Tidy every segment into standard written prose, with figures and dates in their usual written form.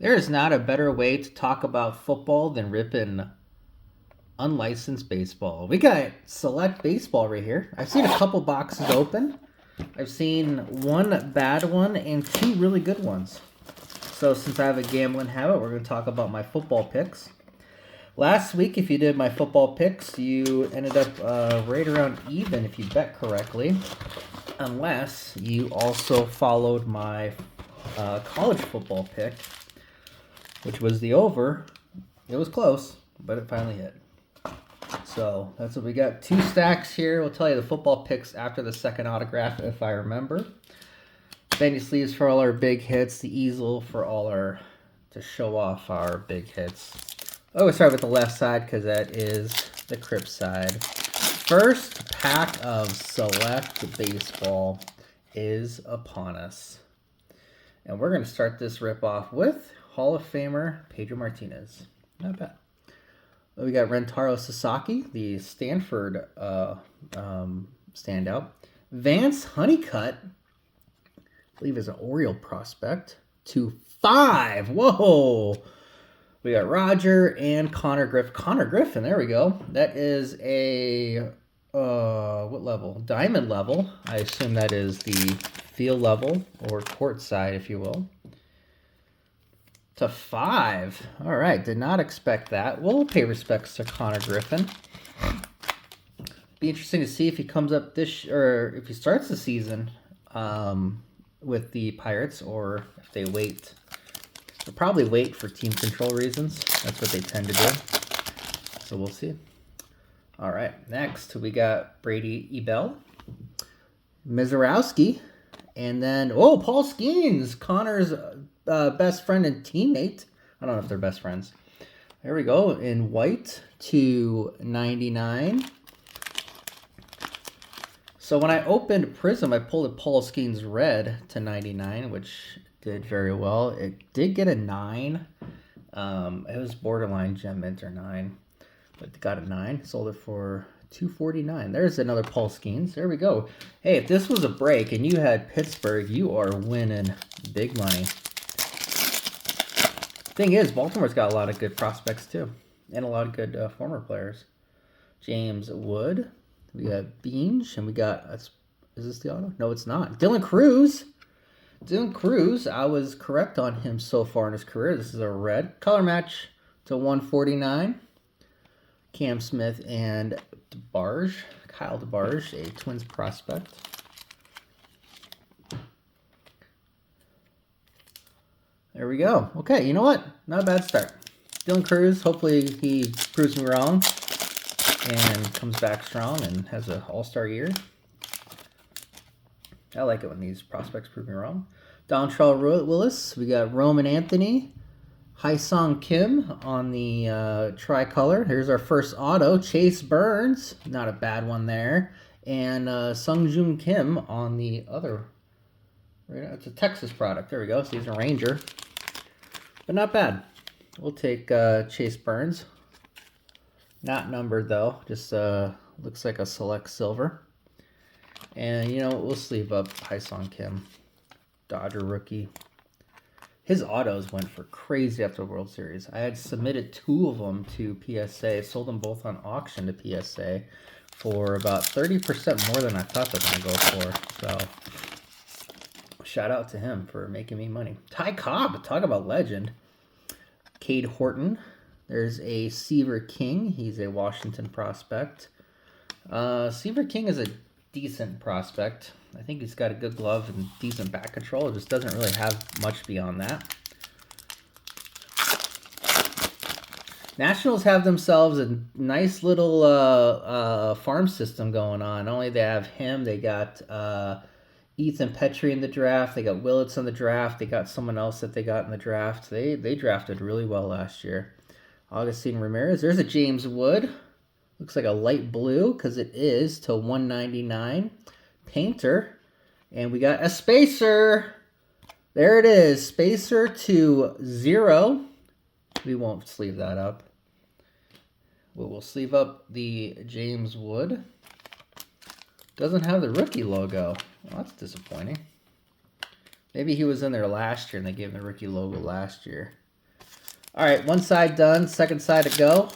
There is not a better way to talk about football than ripping unlicensed baseball. We got select baseball right here. I've seen a couple boxes open. I've seen one bad one and two really good ones. So since I have a gambling habit, we're going to talk about my football picks. Last week, if you did my football picks, you ended up right around even if you bet correctly. Unless you also followed my college football pick, which was the over. It was close, but it finally hit. So that's what we got. Two stacks here. We'll tell you the football picks after the second autograph, if I remember. Benny sleeves for all our big hits. The easel for all our, to show off our big hits. Oh, we start with the left side because that is the Crip side. First pack of select baseball is upon us. And we're going to start this rip off with Hall of Famer Pedro Martinez. Not bad. We got Rentaro Sasaki, the Stanford standout. Vance Honeycutt, I believe is an Oriole prospect. 2-5. Whoa. We got Roger and Connor Griffin. Connor Griffin, there we go. That is a, what level? Diamond level. I assume that is the field level or court side, if you will. To 5. All right, did not expect that. We'll pay respects to Connor Griffin. Be interesting to see if he comes up or if he starts the season with the Pirates, or if they wait. They'll probably wait for team control reasons. That's what they tend to do. So we'll see. All right, next we got Brady Ebel, Mizorowski, and then, Paul Skeens, Connor's best friend and teammate. I don't know if they're best friends. There we go. In white to 99. So when I opened Prism, I pulled a Paul Skeens red to 99, which did very well. It did get a 9. It was borderline gem mint or 9, but got a 9. Sold it for $249. There's another Paul Skeens. There we go. Hey, if this was a break and you had Pittsburgh, you are winning big money. Thing is, Baltimore's got a lot of good prospects too, and a lot of good former players. James Wood, we got Beange, and we got, is this the auto? No, it's not. Dylan Cruz. Dylan Cruz, I was correct on him so far in his career. This is a red color match to 149. Cam Smith and DeBarge, Kyle DeBarge, a Twins prospect. There we go. Okay, you know what? Not a bad start. Dylan Cruz, hopefully he proves me wrong and comes back strong and has an all-star year. I like it when these prospects prove me wrong. Dontrell Willis. We got Roman Anthony. Hyesung Kim on the tricolor. Here's our first auto. Chase Burns. Not a bad one there. And Sungjoon Kim on the other. It's a Texas product. There we go. So he's a Ranger. But not bad. We'll take Chase Burns. Not numbered, though. Just looks like a select silver. And, we'll sleeve up Hyesung Kim. Dodger rookie. His autos went for crazy after the World Series. I had submitted 2 of them to PSA. Sold them both on auction to PSA for about 30% more than I thought they were going to go for. So, shout out to him for making me money. Ty Cobb, talk about legend. Cade Horton. There's a Seaver King. He's a Washington prospect. Seaver King is a decent prospect. I think he's got a good glove and decent back control. It just doesn't really have much beyond that. Nationals have themselves a nice little farm system going on. Not only they have him, they got Ethan Petrie in the draft. They got Willits in the draft. They got someone else that they got in the draft. They drafted really well last year. Augustine Ramirez. There's a James Wood. Looks like a light blue because it is to 199. Painter. And we got a Spacer. There it is. Spacer to 0. We won't sleeve that up. We'll sleeve up the James Wood. Doesn't have the rookie logo. Well, that's disappointing. Maybe he was in there last year and they gave him the rookie logo last year. All right, one side done, second side to go.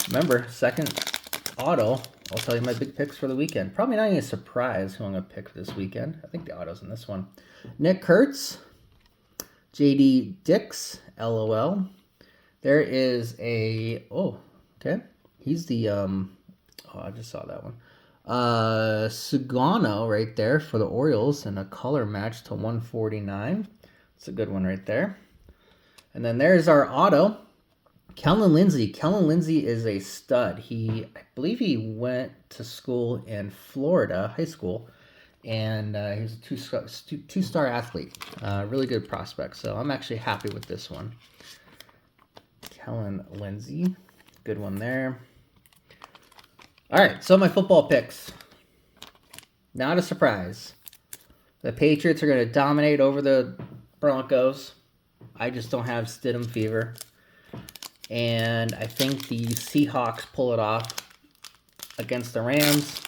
Remember, second auto, I'll tell you my big picks for the weekend. Probably not even a surprise who I'm going to pick this weekend. I think the auto's in this one. Nick Kurtz, JD Dix, LOL. There is a, oh, okay. He's the, I just saw that one. Sugano right there for the Orioles and a color match to 149. It's a good one right there. And then there's our auto. Kellen Lindsay. Kellen Lindsay is a stud. I believe he went to school in Florida, high school, and he's a two-star athlete. Really good prospect. So I'm actually happy with this one. Kellen Lindsay. Good one there. All right, so my football picks. Not a surprise. The Patriots are going to dominate over the Broncos. I just don't have Stidham fever. And I think the Seahawks pull it off against the Rams.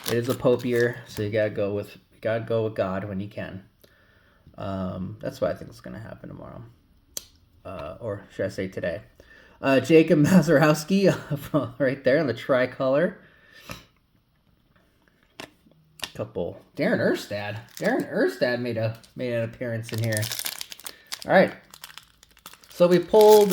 It is a Pope year, so you gotta go with God when you can. That's what I think is gonna happen tomorrow, or should I say today? Jacob Mazurowski right there on the tricolor. Couple. Darren Erstad made an appearance in here. All right. So we pulled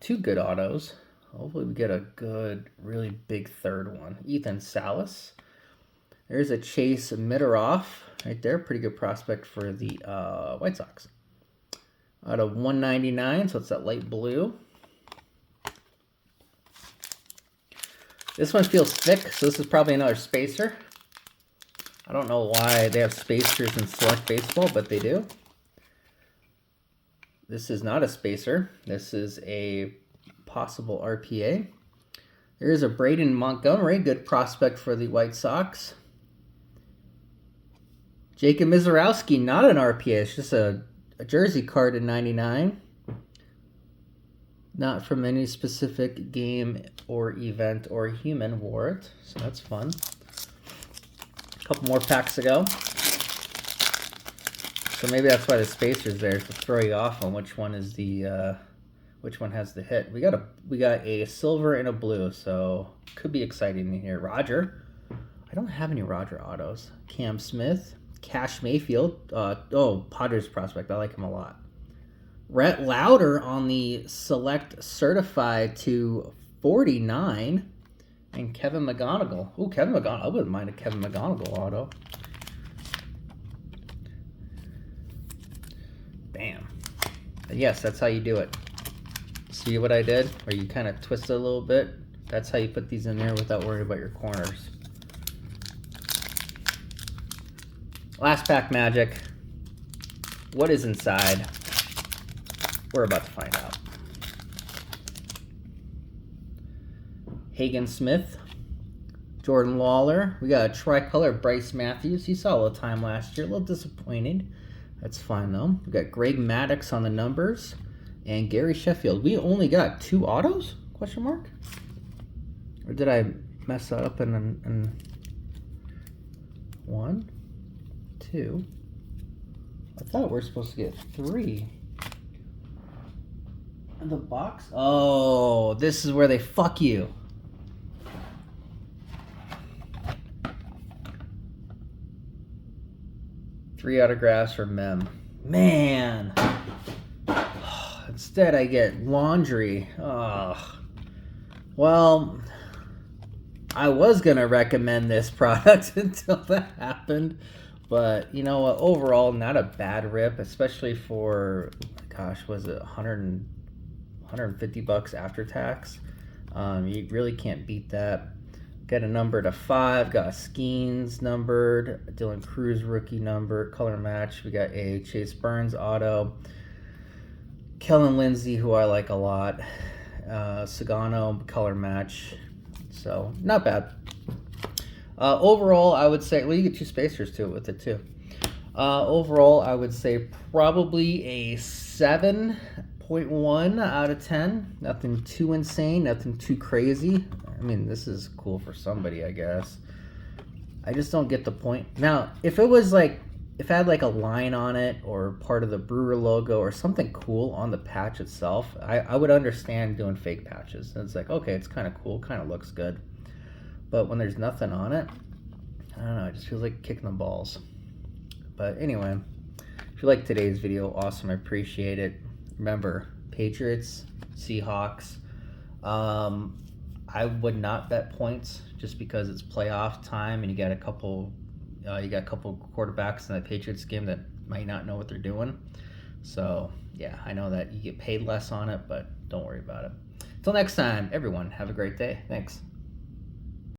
two good autos. Hopefully we get a good, really big third one. Ethan Salas. There's a Chase Middoroff right there. Pretty good prospect for the White Sox. Out of 199, so it's that light blue. This one feels thick, so this is probably another spacer. I don't know why they have spacers in Select Baseball, but they do. This is not a spacer. This is a possible RPA. There is a Braden Montgomery, good prospect for the White Sox. Jacob Mizorowski, not an RPA. It's just a jersey card in 99. Not from any specific game or event or human wore it, so that's fun. A couple more packs to go. So maybe that's why the spacer's there, to throw you off on which one is the which one has the hit. We got a silver and a blue, so could be exciting in here. Roger. I don't have any Roger autos. Cam Smith, Cash Mayfield. Padres prospect. I like him a lot. Rhett Lauder on the Select Certified to 49. And Kevin McGonigal. Oh, Kevin McGonigal. I wouldn't mind a Kevin McGonigal auto. Bam. And yes, that's how you do it. See what I did? Where you kind of twist it a little bit? That's how you put these in there without worrying about your corners. Last pack magic. What is inside? We're about to find out. Hagen Smith, Jordan Lawler. We got a tricolor Bryce Matthews. He saw a little time last year. A little disappointed. That's fine though. We got Greg Maddux on the numbers and Gary Sheffield. We only got 2 autos? Question mark? Or did I mess that up in 1, 2? I thought we were supposed to get 3. In the box? Oh, this is where they fuck you. Three autographs for Mem. Man. Instead, I get laundry. Oh. Well, I was going to recommend this product until that happened. But, you know what? Overall, not a bad rip, especially for, gosh, was it $150 after tax? You really can't beat that. Got a number to 5. Got a Skeens numbered. Dylan Cruz rookie number. Color match. We got a Chase Burns auto. Kellen Lindsay, who I like a lot. Sagano color match. So, not bad. Overall, I would say, well, you get 2 spacers to it with it too. Overall, I would say probably a 7.1 out of 10. Nothing too insane, nothing too crazy. I mean, this is cool for somebody, I guess. I just don't get the point. Now, if it was like if it had like a line on it or part of the brewer logo or something cool on the patch itself, I would understand doing fake patches. And it's like, okay, it's kind of cool, kind of looks good. But when there's nothing on it, I don't know, it just feels like kicking the balls. But anyway, if you like today's video, awesome, I appreciate it. Remember, Patriots, Seahawks. I would not bet points just because it's playoff time and you got a couple quarterbacks in the Patriots game that might not know what they're doing. So yeah, I know that you get paid less on it, but don't worry about it. Until next time, everyone, have a great day. Thanks.